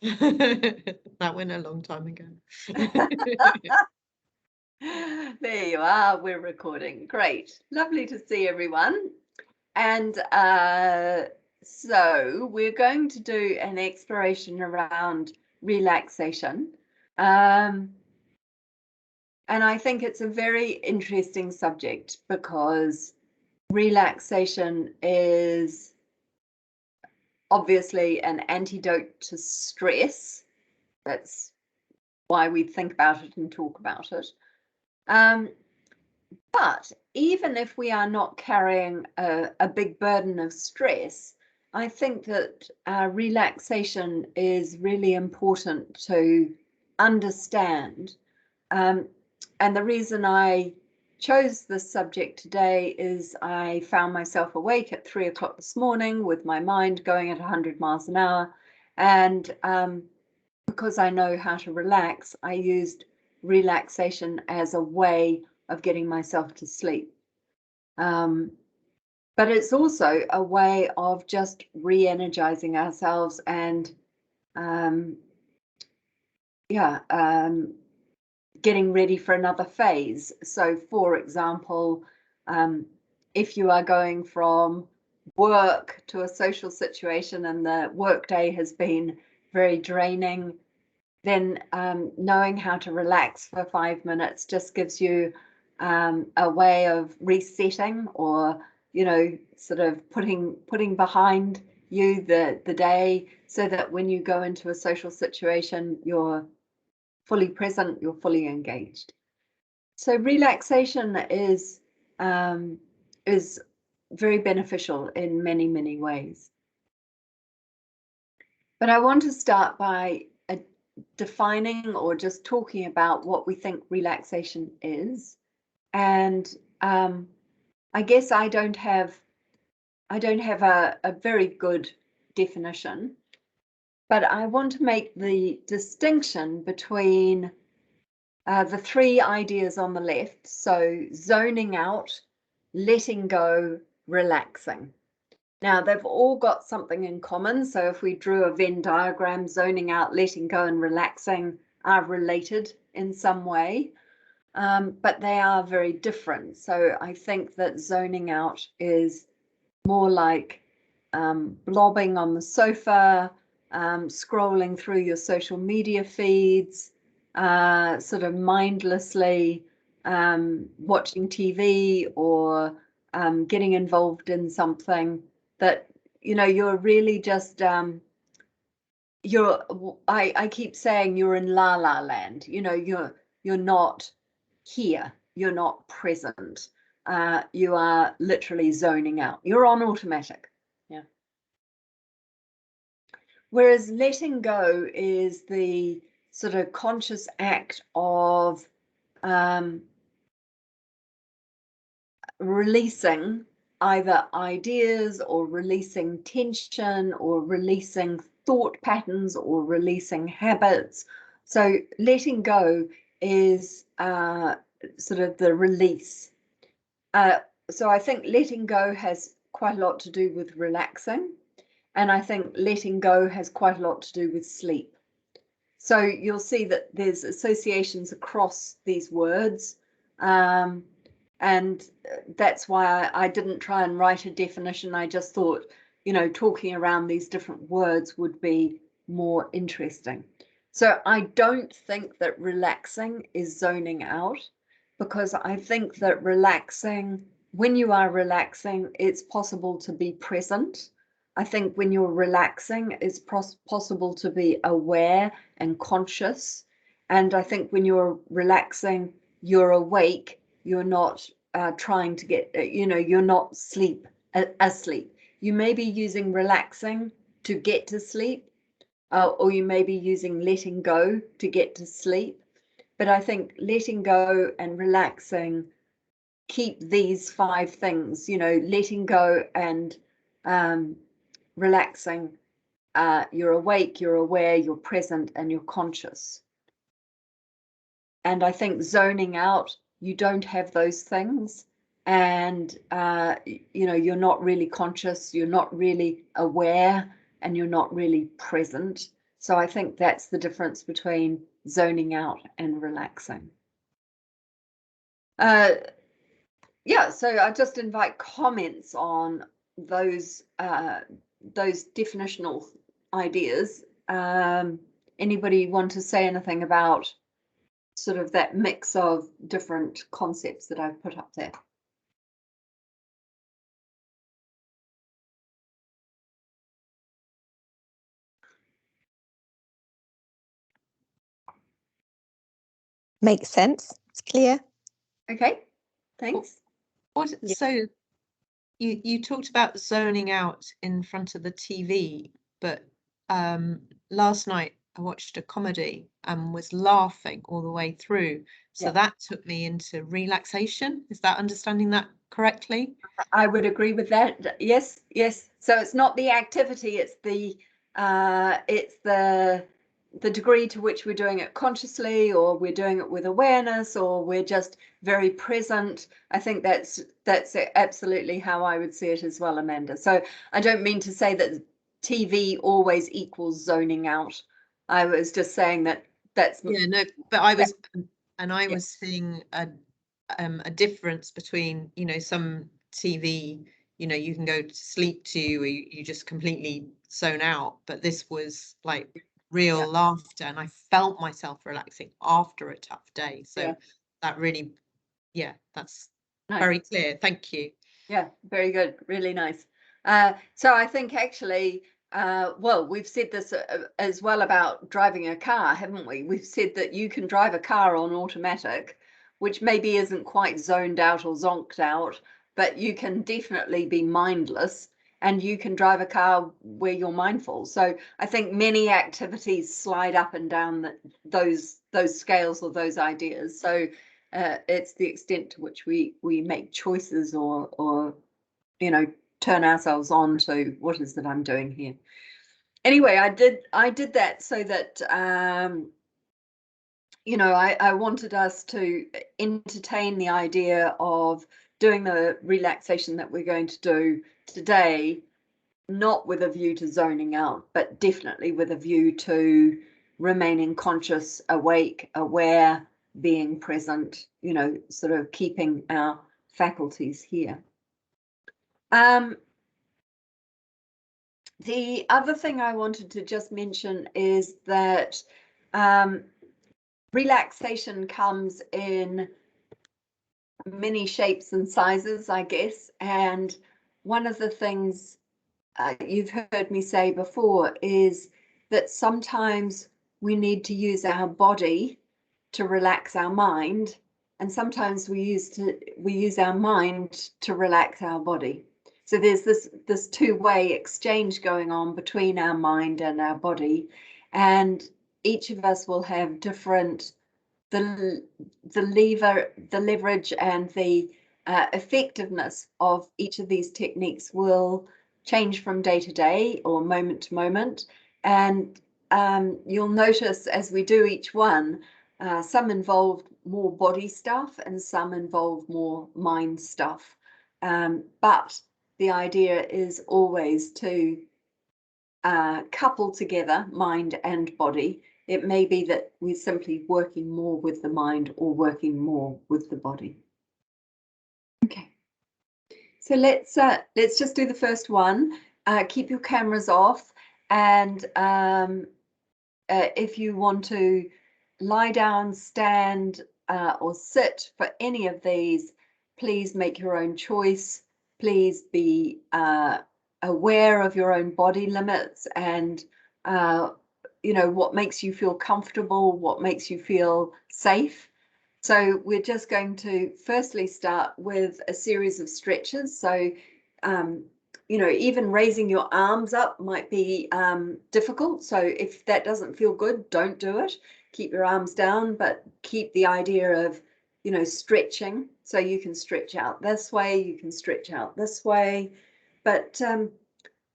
That went a long time ago. There you are. We're recording. Great. Lovely to see everyone. And so we're going to do an exploration around relaxation. And I think it's a very interesting subject because relaxation is obviously an antidote to stress. That's why we think about it and talk about it. But even if we are not carrying a big burden of stress, I think that relaxation is really important to understand. And the reason I chose this subject today is I found myself awake at 3 o'clock this morning with my mind going at 100 miles an hour. And because I know how to relax, I used relaxation as a way of getting myself to sleep. But it's also a way of just re-energizing ourselves and getting ready for another phase. So for example, if you are going from work to a social situation and the workday has been very draining, then knowing how to relax for 5 minutes just gives you a way of resetting, or sort of putting behind you the day, so that when you go into a social situation, you're fully present, you're fully engaged. So relaxation is very beneficial in many ways. But I want to start by defining or just talking about what we think relaxation is. And I guess I don't have a very good definition, but I want to make the distinction between the three ideas on the left. So zoning out, letting go, relaxing. Now, they've all got something in common. So if we drew a Venn diagram, zoning out, letting go, and relaxing are related in some way, but they are very different. So I think that zoning out is more like blobbing on the sofa, scrolling through your social media feeds, sort of mindlessly watching TV, or getting involved in something that you're really just I keep saying you're in la la land. You're not here, you're not present, you are literally zoning out, you're on automatic. Yeah. Whereas letting go is the sort of conscious act of releasing either ideas, or releasing tension, or releasing thought patterns, or releasing habits. So letting go is sort of the release. So I think letting go has quite a lot to do with relaxing, and I think letting go has quite a lot to do with sleep. So you'll see that there's associations across these words. And that's why I didn't try and write a definition. I just thought, talking around these different words would be more interesting. So I don't think that relaxing is zoning out, because I think that when you are relaxing, it's possible to be present. I think when you're relaxing, it's possible to be aware and conscious. And I think when you're relaxing, you're awake. You're not trying to get, you're not asleep. You may be using relaxing to get to sleep, or you may be using letting go to get to sleep. But I think letting go and relaxing keep these 5 things, letting go and relaxing. You're awake, you're aware, you're present, and you're conscious. And I think zoning out, you don't have those things, and you're not really conscious, you're not really aware, and you're not really present. So I think that's the difference between zoning out and relaxing. Yeah, so I just invite comments on those definitional ideas. Anybody want to say anything about sort of that mix of different concepts that I've put up there? Makes sense. It's clear. Okay, thanks. Yeah. So you talked about zoning out in front of the TV, but last night I watched a comedy and was laughing all the way through. So Yeah. that took me into relaxation. Is that understanding that correctly? I would agree with that. Yes, yes. So it's not the activity, it's the degree to which we're doing it consciously, or we're doing it with awareness, or we're just very present. I think that's absolutely how I would see it as well, Amanda. So I don't mean to say that TV always equals zoning out. I was just saying that's no, but I was yeah. was seeing a difference between, some TV, you can go to sleep to, or you just completely zone out, but this was like real laughter, and I felt myself relaxing after a tough day. So that really, that's Nice. very clear. Thank you. Yeah, very good. Really nice. So I think actually, well, we've said this as well about driving a car, haven't we? We've said that you can drive a car on automatic, which maybe isn't quite zoned out or zonked out, but you can definitely be mindless, and you can drive a car where you're mindful. So I think many activities slide up and down those scales or those ideas. So it's the extent to which we make choices or turn ourselves on to what is that I'm doing here. Anyway, I did that so that I wanted us to entertain the idea of doing the relaxation that we're going to do today, not with a view to zoning out, but definitely with a view to remaining conscious, awake, aware, being present, sort of keeping our faculties here. The other thing I wanted to just mention is that relaxation comes in many shapes and sizes, I guess. And one of the things you've heard me say before is that sometimes we need to use our body to relax our mind, and sometimes we use our mind to relax our body. So there's this two-way exchange going on between our mind and our body, and each of us will have different the leverage and the effectiveness of each of these techniques will change from day to day or moment to moment. And you'll notice as we do each one, some involve more body stuff and some involve more mind stuff. But the idea is always to couple together mind and body. It may be that we're simply working more with the mind or working more with the body. Okay, so let's just do the first one. Keep your cameras off, and if you want to lie down, stand, or sit for any of these, please make your own choice. Please be aware of your own body limits and what makes you feel comfortable, what makes you feel safe. So we're just going to firstly start with a series of stretches. So even raising your arms up might be difficult. So if that doesn't feel good, don't do it. Keep your arms down, but keep the idea of stretching. So you can stretch out this way, you can stretch out this way, but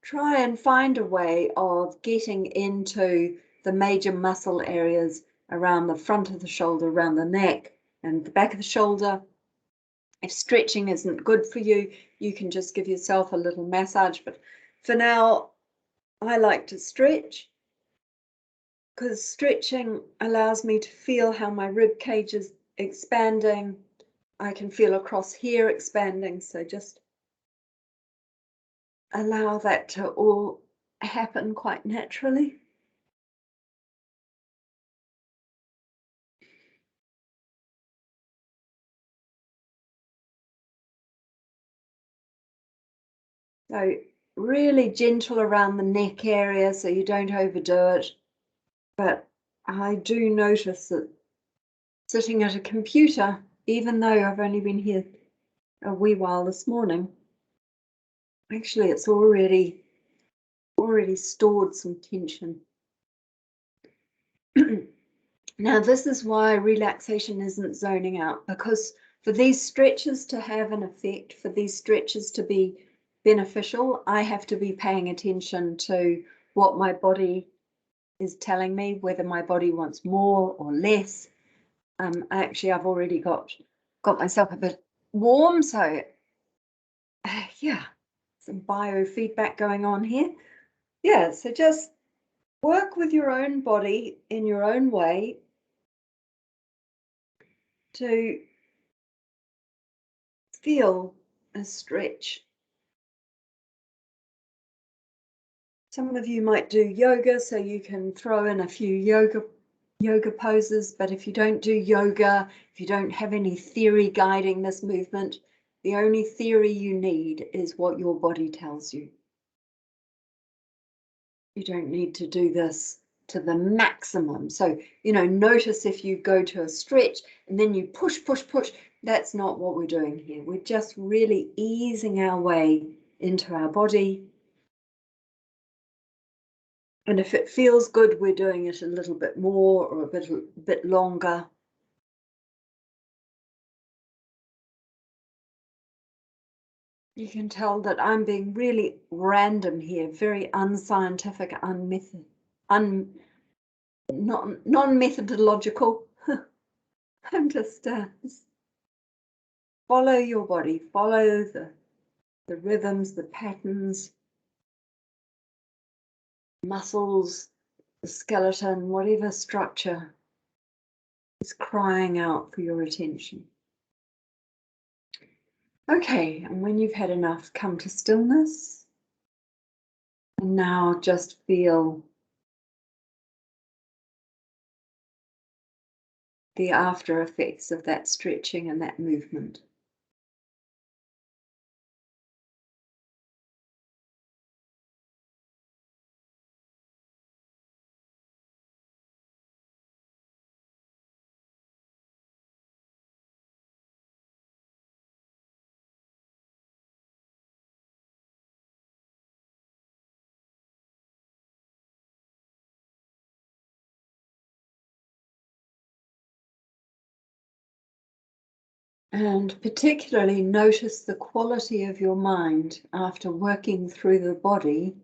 try and find a way of getting into the major muscle areas around the front of the shoulder, around the neck and the back of the shoulder. If stretching isn't good for you, you can just give yourself a little massage. But for now, I like to stretch. because stretching allows me to feel how my rib cage is expanding. I can feel across here expanding, so just allow that to all happen quite naturally. So really gentle around the neck area so you don't overdo it. But I do notice that sitting at a computer, even though I've only been here a wee while this morning, actually it's already stored some tension. Now this is why relaxation isn't zoning out, because for these stretches to have an effect, for these stretches to be beneficial, I have to be paying attention to what my body is telling me, whether my body wants more or less. Actually, I've already got myself a bit warm, so yeah, some biofeedback going on here. Yeah, so just work with your own body in your own way to feel a stretch. Some of you might do yoga, so you can throw in a few yoga poses, but if you don't do yoga, if you don't have any theory guiding this movement, the only theory you need is what your body tells you. You don't need to do this to the maximum. So, you know, notice if you go to a stretch and then you push, that's not what we're doing here. We're just really easing our way into our body. And if it feels good, we're doing it a little bit more or a bit longer. You can tell that I'm being really random here, very unscientific, non-methodological. I'm just follow your body, follow the rhythms, the patterns, muscles, the skeleton, whatever structure is crying out for your attention. Okay, and when you've had enough, come to stillness. And now just feel the after effects of that stretching and that movement. And particularly notice the quality of your mind after working through the body.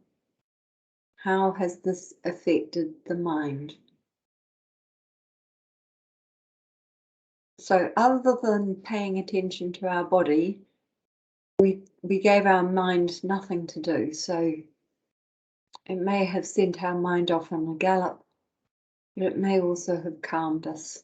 How has this affected the mind? So other than paying attention to our body, we gave our mind nothing to do. So it may have sent our mind off on a gallop, but it may also have calmed us.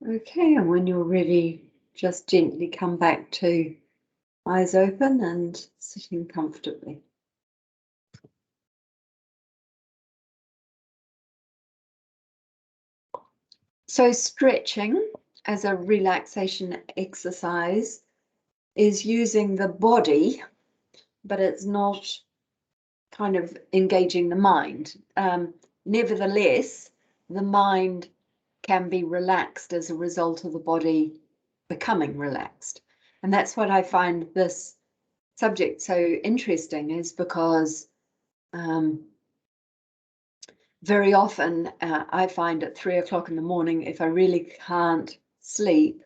Okay, and when you're ready, just gently come back to eyes open and sitting comfortably. So stretching as a relaxation exercise is using the body, but it's not kind of engaging the mind. Nevertheless, the mind can be relaxed as a result of the body becoming relaxed. And that's what I find this subject so interesting, is because very often I find at 3 o'clock in the morning, if I really can't sleep,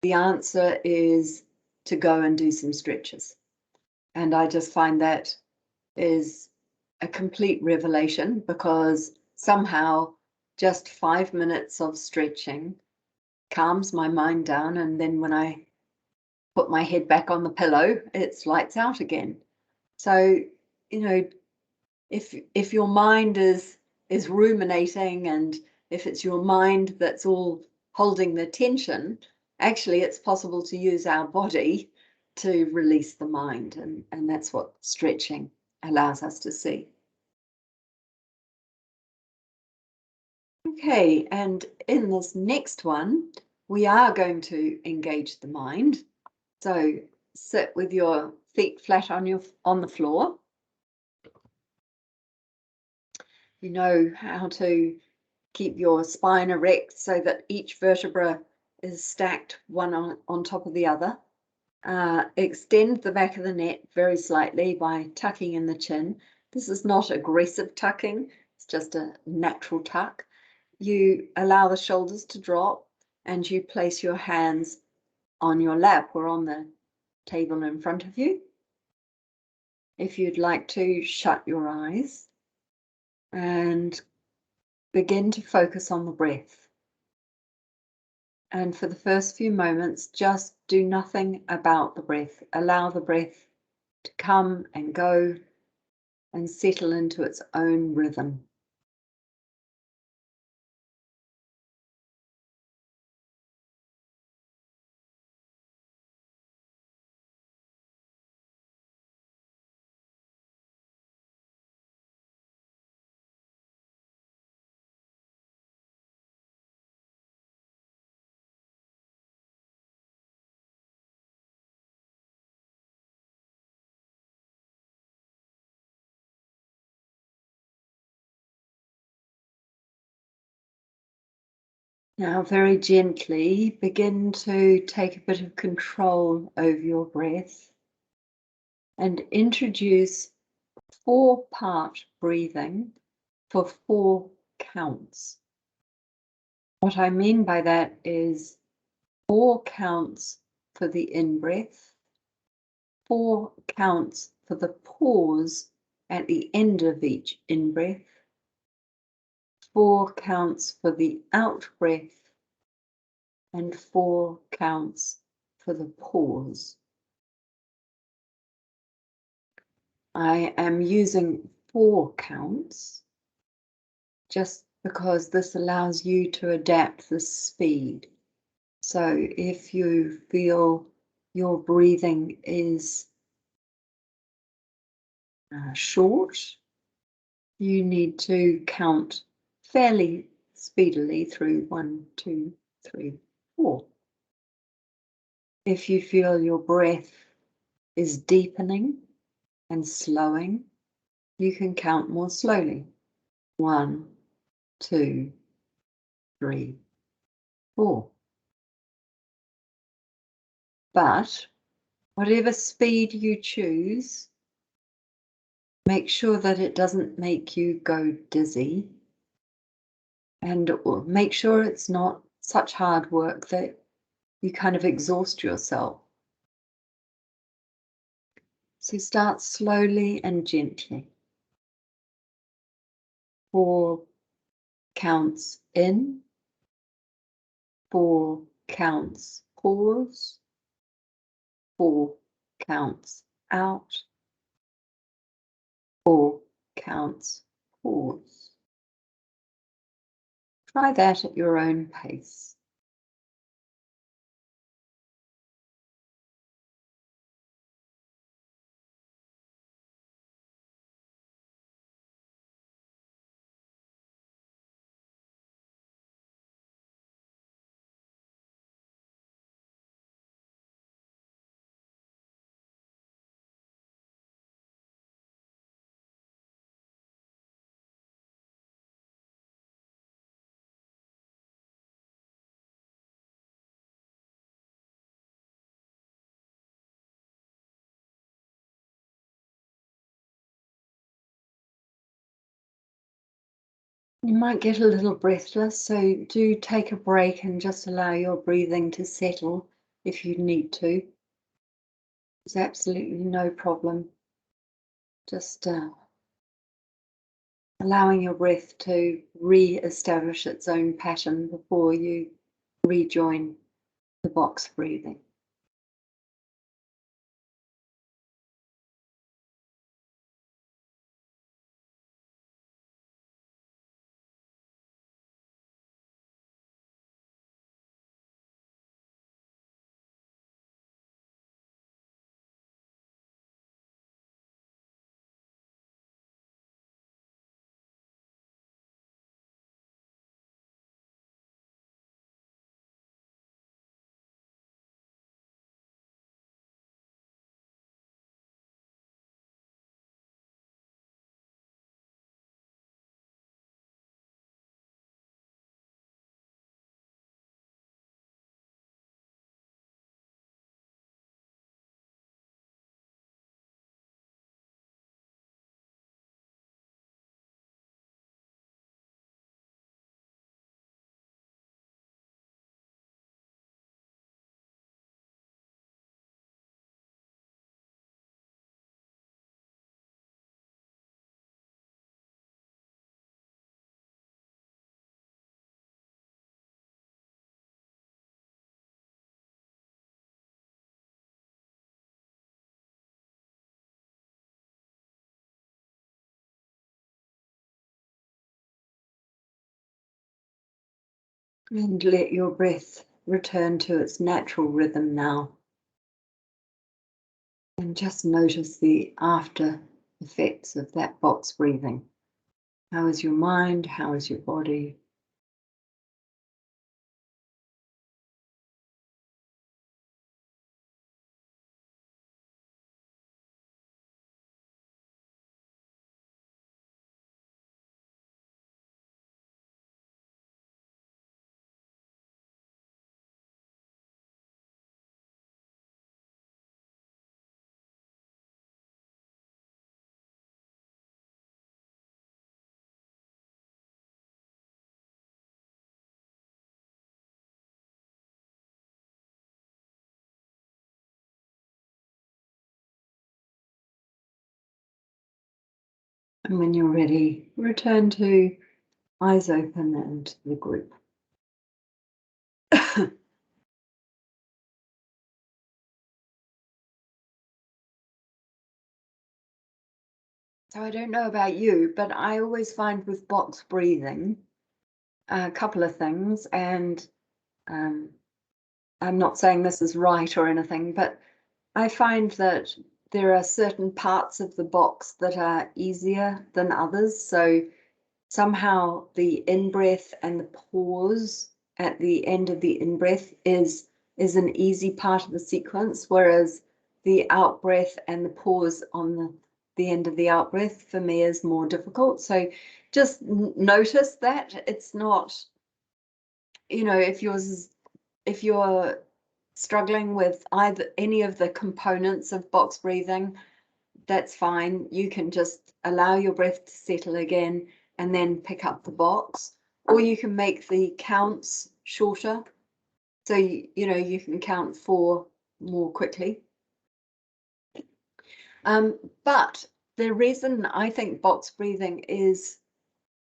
the answer is to go and do some stretches. And I just find that is a complete revelation, because somehow just 5 minutes of stretching calms my mind down, and then when I put my head back on the pillow, it's lights out again. So, you know, if your mind is ruminating, and if it's your mind that's all holding the tension, actually it's possible to use our body to release the mind, and that's what stretching allows us to see. Okay, and in this next one, we are going to engage the mind. So sit with your feet flat on the floor. You know how to keep your spine erect so that each vertebra is stacked one on top of the other. Extend the back of the neck very slightly by tucking in the chin. This is not aggressive tucking, it's just a natural tuck. You allow the shoulders to drop, and you place your hands on your lap or on the table in front of you. If you'd like to, shut your eyes and begin to focus on the breath. And for the first few moments, just do nothing about the breath. Allow the breath to come and go and settle into its own rhythm. Now, very gently begin to take a bit of control over your breath and introduce 4-part breathing for 4 counts. What I mean by that is 4 counts for the in-breath, 4 counts for the pause at the end of each in-breath, 4 counts for the out-breath, and 4 counts for the pause. I am using 4 counts just because this allows you to adapt the speed. So if you feel your breathing is short, you need to count fairly speedily through 1, 2, 3, 4. If you feel your breath is deepening and slowing, you can count more slowly. 1, 2, 3, 4. But whatever speed you choose, make sure that it doesn't make you go dizzy, and make sure it's not such hard work that you kind of exhaust yourself. So start slowly and gently. 4 counts in, 4 counts pause, 4 counts out, 4 counts pause. Try that at your own pace. You might get a little breathless, so do take a break and just allow your breathing to settle if you need to. There's absolutely no problem. Just allowing your breath to re-establish its own pattern before you rejoin the box breathing. And let your breath return to its natural rhythm now. And just notice the after effects of that box breathing. How is your mind? How is your body? And when you're ready, return to eyes open and the group. So I don't know about you, but I always find with box breathing a couple of things, and I'm not saying this is right or anything, but I find that there are certain parts of the box that are easier than others. So somehow the in-breath and the pause at the end of the in-breath is an easy part of the sequence, whereas the out-breath and the pause on the end of the out-breath for me is more difficult. So just notice that it's not, you know, if you're struggling with either any of the components of box breathing, that's fine. You can just allow your breath to settle again and then pick up the box, or you can make the counts shorter. So, you know, you can count 4 more quickly. But the reason I think box breathing is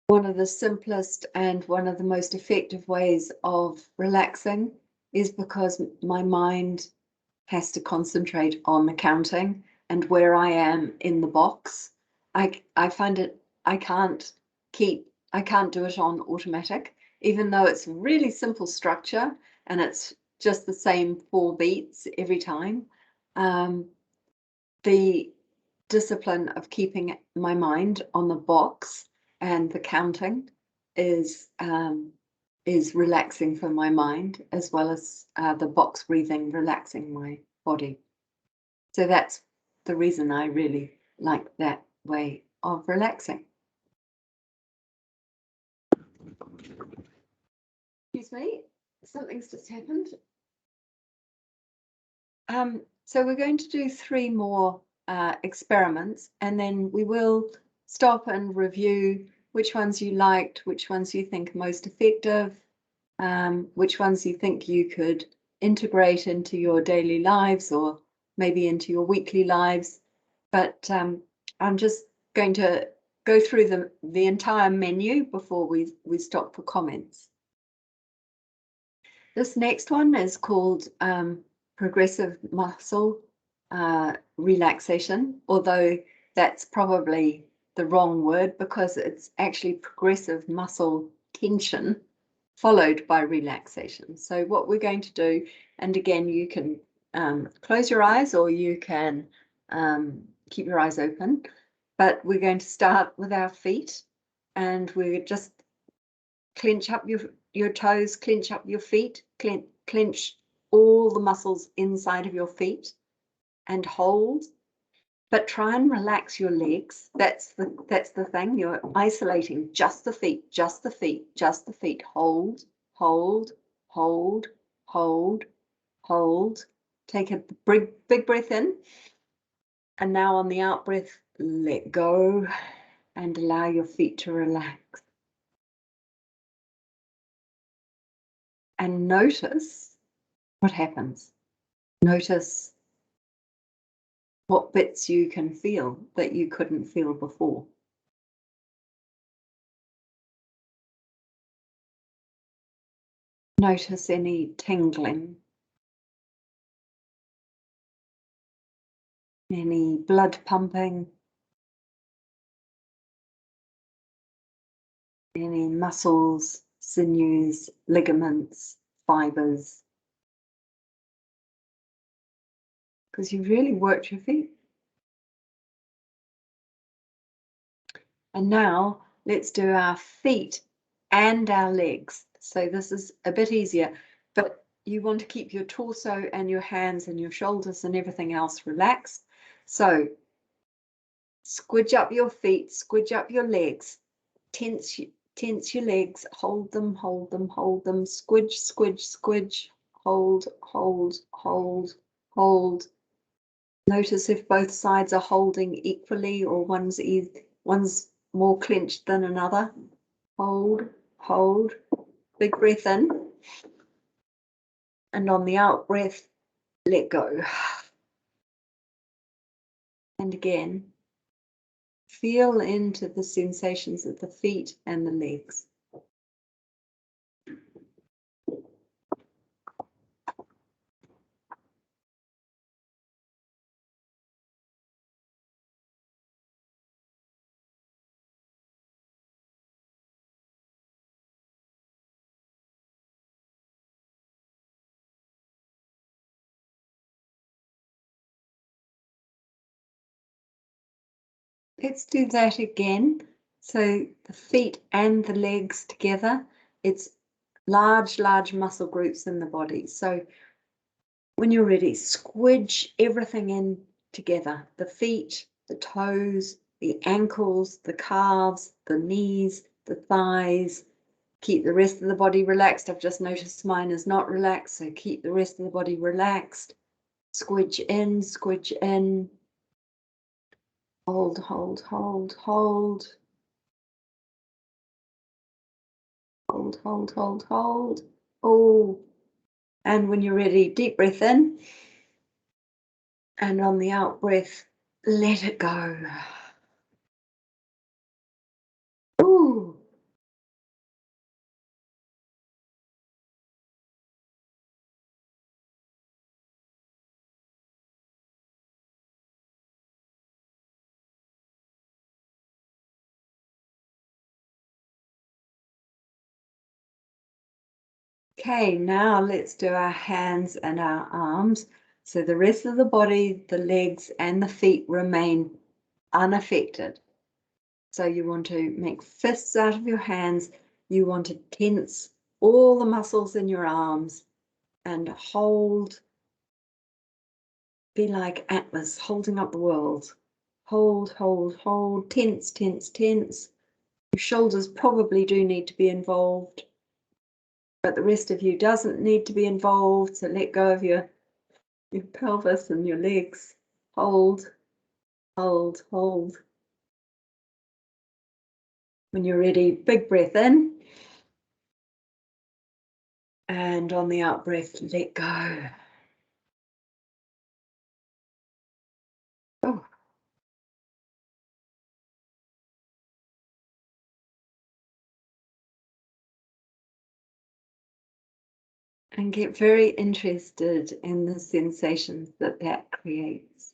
one of the simplest and one of the most effective ways of relaxing is because my mind has to concentrate on the counting and where I am in the box. I find it, I can't do it on automatic, even though it's really simple structure and it's just the same 4 beats every time. The discipline of keeping my mind on the box and the counting is relaxing for my mind, as well as the box breathing relaxing my body. So that's the reason I really like that way of relaxing. Excuse me, something's just happened. So we're going to do 3 more experiments, and then we will stop and review which ones you liked, which ones you think most effective, which ones you think you could integrate into your daily lives or maybe into your weekly lives. But I'm just going to go through the entire menu before we stop for comments. This next one is called progressive muscle relaxation, although that's probably the wrong word because it's actually progressive muscle tension followed by relaxation. So what we're going to do, and again, you can close your eyes or you can keep your eyes open, but we're going to start with our feet, and we're just clench up your toes, clench up your feet, clench all the muscles inside of your feet and hold, but try and relax your legs. That's the thing. You're isolating just the feet, just the feet, just the feet. Hold, hold, hold, hold, hold. Take a big breath in. And now on the out breath, let go and allow your feet to relax. And notice what happens. Notice what bits you can feel that you couldn't feel before. Notice any tingling, any blood pumping, any muscles, sinews, ligaments, fibers, because you've really worked your feet. And now let's do our feet and our legs. So this is a bit easier, but you want to keep your torso and your hands and your shoulders and everything else relaxed. So squidge up your feet, squidge up your legs, tense your legs, hold them, hold them, hold them, squidge, squidge, squidge, hold, hold, hold, hold. Notice if both sides are holding equally or one's more clenched than another. Hold, hold, big breath in. And on the out breath, let go. And again, feel into the sensations of the feet and the legs. Let's do that again. So the feet and the legs together, it's large muscle groups in the body. So when you're ready, squidge everything in together. The feet, the toes, the ankles, the calves, the knees, the thighs. Keep the rest of the body relaxed. I've just noticed mine is not relaxed, so keep the rest of the body relaxed. Squidge in, squidge in. Hold, hold, hold, hold. Hold, hold, hold, hold. Oh, and when you're ready, deep breath in. And on the out breath, let it go. Ooh. Okay, now let's do our hands and our arms. So the rest of the body, the legs and the feet remain unaffected. So you want to make fists out of your hands. You want to tense all the muscles in your arms and hold. Be like Atlas holding up the world. Hold, hold, hold, tense, tense, tense. Your shoulders probably do need to be involved, but the rest of you doesn't need to be involved. So let go of your pelvis and your legs. Hold, hold, hold. When you're ready, big breath in. And on the out breath, let go. And get very interested in the sensations that that creates.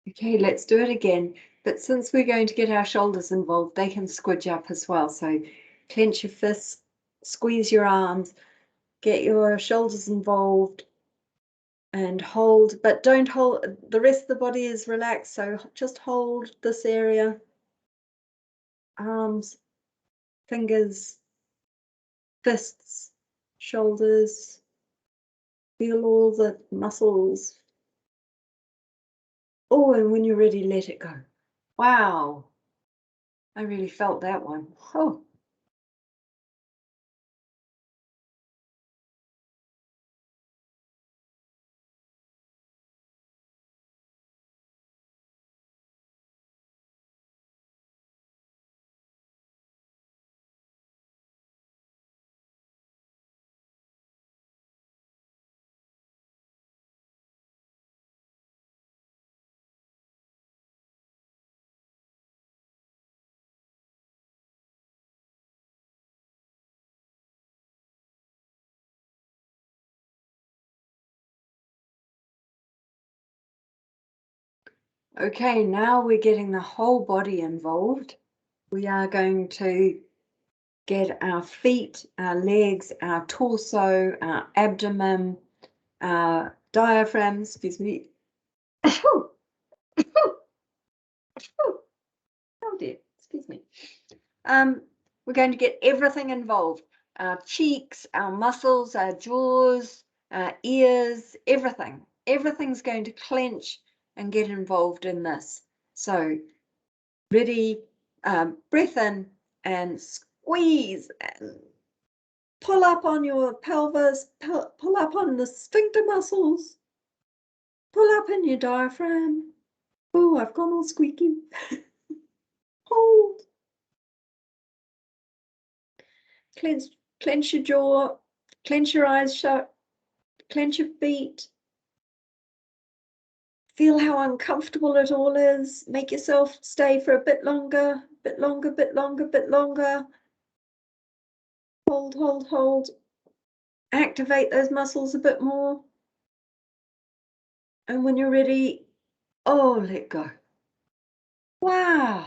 Okay, let's do it again. But since we're going to get our shoulders involved, they can squidge up as well. So clench your fists, squeeze your arms, get your shoulders involved and hold, but don't hold, the rest of the body is relaxed. So just hold this area, arms, fingers, fists, shoulders, feel all the muscles. Oh, and when you're ready, let it go. Wow, I really felt that one. Oh. Okay, now we're getting the whole body involved. We are going to get our feet, our legs, our torso, our abdomen, our diaphragm, excuse me. Oh dear, excuse me. We're going to get everything involved. Our cheeks, our muscles, our jaws, our ears, everything. Everything's going to clench and get involved in this. So ready, breath in and squeeze and pull up on your pelvis, pull up on the sphincter muscles, pull up in your diaphragm. Oh, I've gone all squeaky. Hold. Clench your jaw, clench your eyes shut, clench your feet. Feel how uncomfortable it all is. Make yourself stay for a bit longer, bit longer, bit longer, bit longer. Hold, hold, hold. Activate those muscles a bit more. And when you're ready, oh, let go. Wow.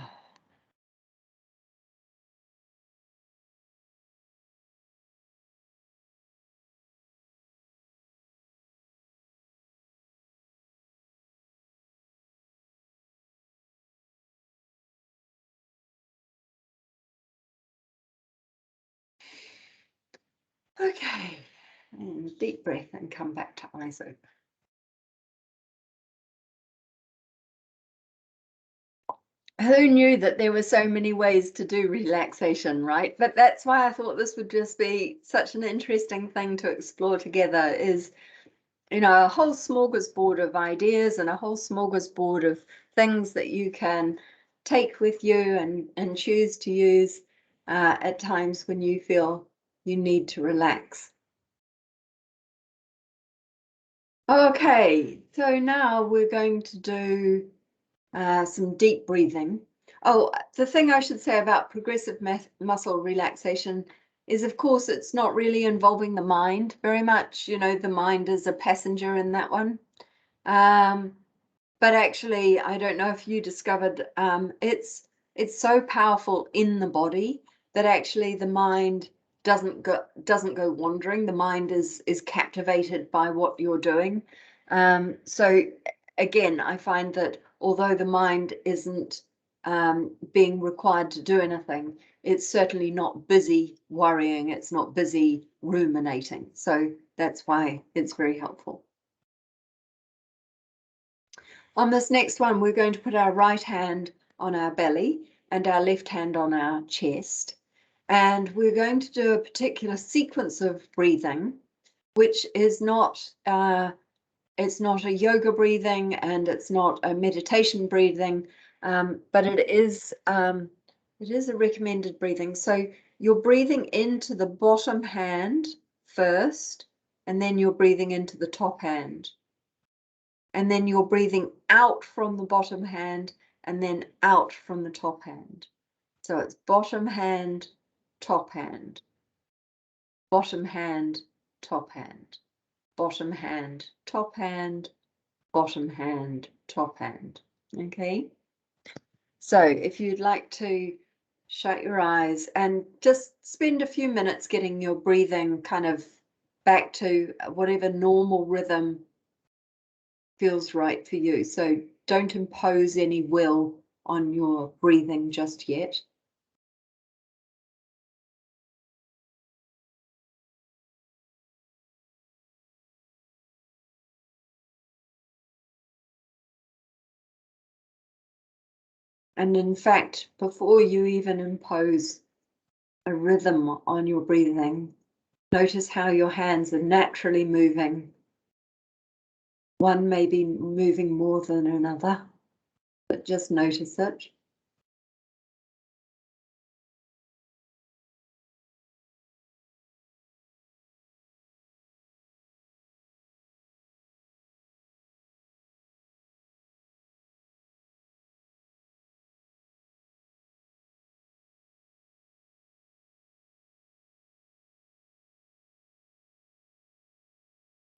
Okay, and deep breath and come back to eyes open. Who knew that there were so many ways to do relaxation, right? But that's why I thought this would just be such an interesting thing to explore together is, you know, a whole smorgasbord of ideas and a whole smorgasbord of things that you can take with you and choose to use at times when you feel you need to relax. Okay, so now we're going to do some deep breathing. Oh, the thing I should say about progressive muscle relaxation is, of course, it's not really involving the mind very much. You know, the mind is a passenger in that one. But actually, I don't know if you discovered, it's so powerful in the body that actually the mind doesn't go wandering. The mind is captivated by what you're doing. So again, I find that although the mind isn't being required to do anything, it's certainly not busy worrying. It's not busy ruminating. So that's why it's very helpful. On this next one, we're going to put our right hand on our belly and our left hand on our chest. And we're going to do a particular sequence of breathing, which is not, it's not a yoga breathing and it's not a meditation breathing, but it is It is a recommended breathing. So you're breathing into the bottom hand first, and then you're breathing into the top hand. And then you're breathing out from the bottom hand and then out from the top hand. So it's bottom hand, top hand, bottom hand, top hand, bottom hand, top hand, bottom hand, top hand. Okay. So if you'd like to shut your eyes and just spend a few minutes getting your breathing kind of back to whatever normal rhythm feels right for you. So don't impose any will on your breathing just yet. And in fact, before you even impose a rhythm on your breathing, notice how your hands are naturally moving. One may be moving more than another, but just notice it.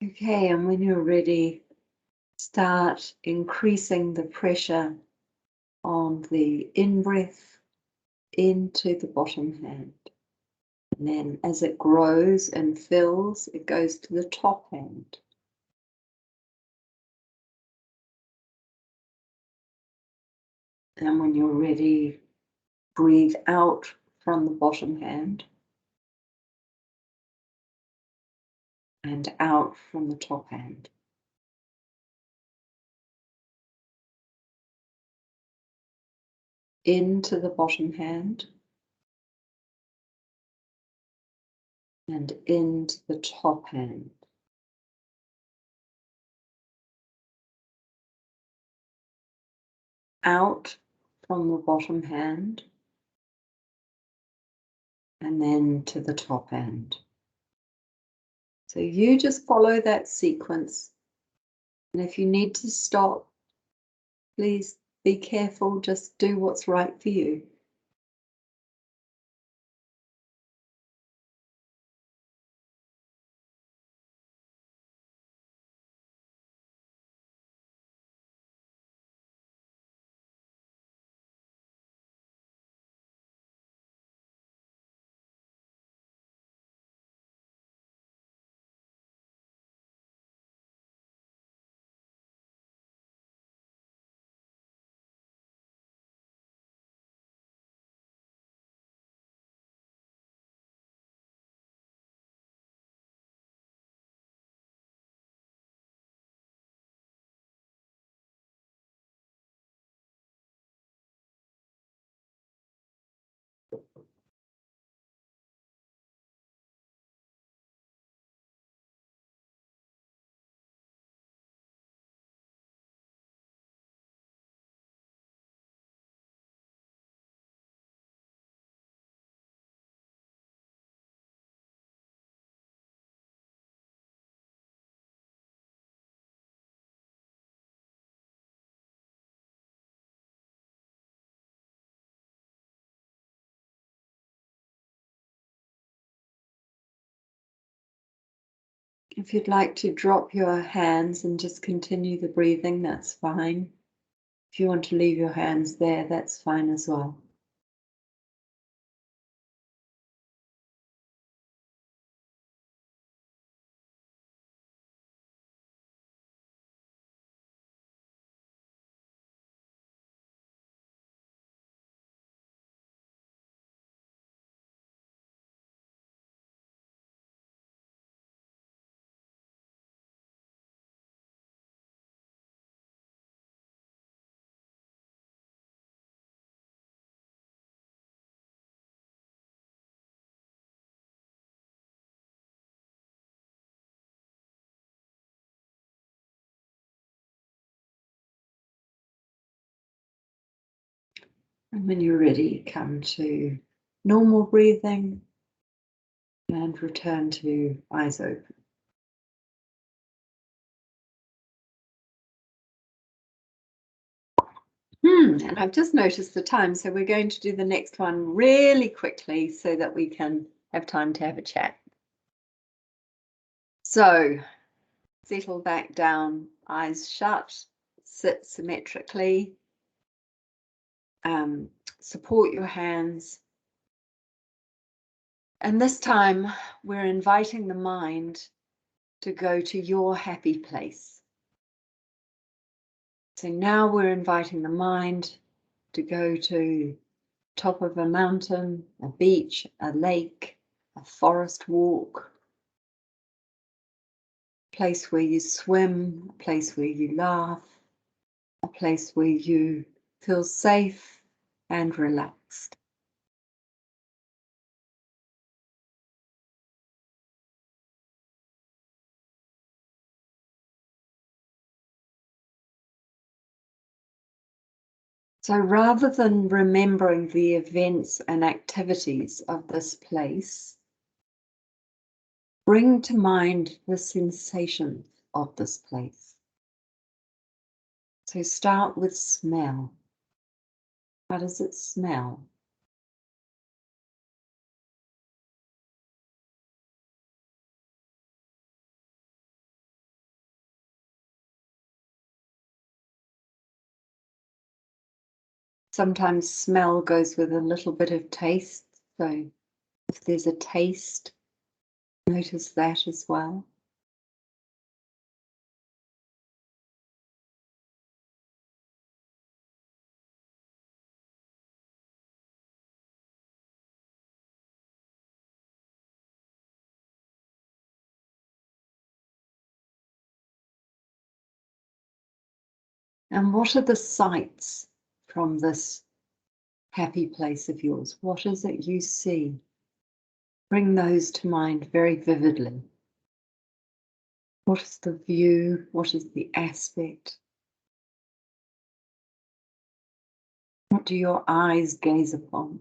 Okay, and when you're ready, start increasing the pressure on the in-breath into the bottom hand. And then as it grows and fills, it goes to the top hand. And when you're ready, breathe out from the bottom hand and out from the top hand. Into the bottom hand and into the top hand. Out from the bottom hand and then to the top hand. So you just follow that sequence. And if you need to stop, please be careful, just do what's right for you. If you'd like to drop your hands and just continue the breathing, that's fine. If you want to leave your hands there, that's fine as well. And when you're ready, come to normal breathing and return to eyes open. And I've just noticed the time, so we're going to do the next one really quickly so that we can have time to have a chat. So settle back down, eyes shut, sit symmetrically, support your hands. And this time we're inviting the mind to go to your happy place. So now we're inviting the mind to go to top of a mountain, a beach, a lake, a forest walk, a place where you swim, a place where you laugh, a place where you feel safe and relaxed. So rather than remembering the events and activities of this place, bring to mind the sensations of this place. So start with smell. How does it smell? Sometimes smell goes with a little bit of taste. So if there's a taste, notice that as well. And what are the sights from this happy place of yours? What is it you see? Bring those to mind very vividly. What is the view? What is the aspect? What do your eyes gaze upon?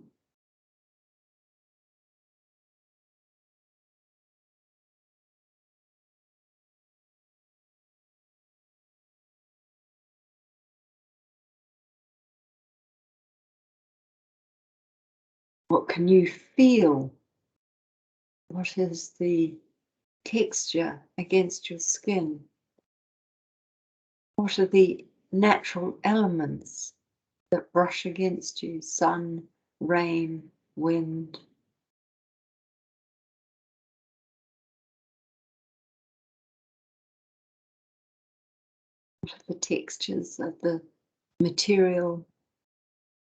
What can you feel? What is the texture against your skin? What are the natural elements that brush against you? Sun, rain, wind. What are the textures of the material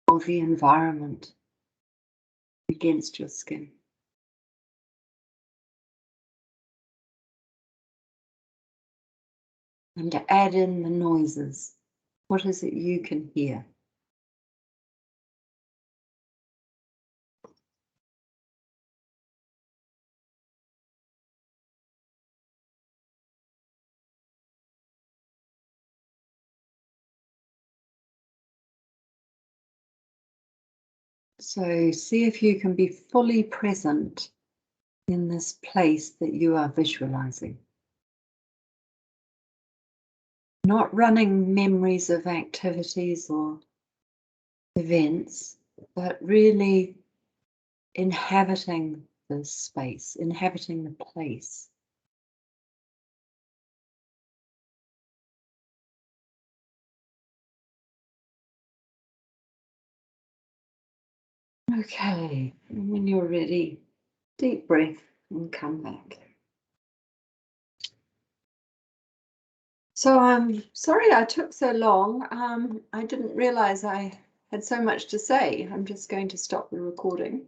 or the environment against your skin? And to add in the noises, what is it you can hear? So see if you can be fully present in this place that you are visualizing. Not running memories of activities or events, but really inhabiting the space, inhabiting the place. Okay, and when you're ready, deep breath and come back. So I'm sorry I took so long. I didn't realize I had so much to say. I'm just going to stop the recording.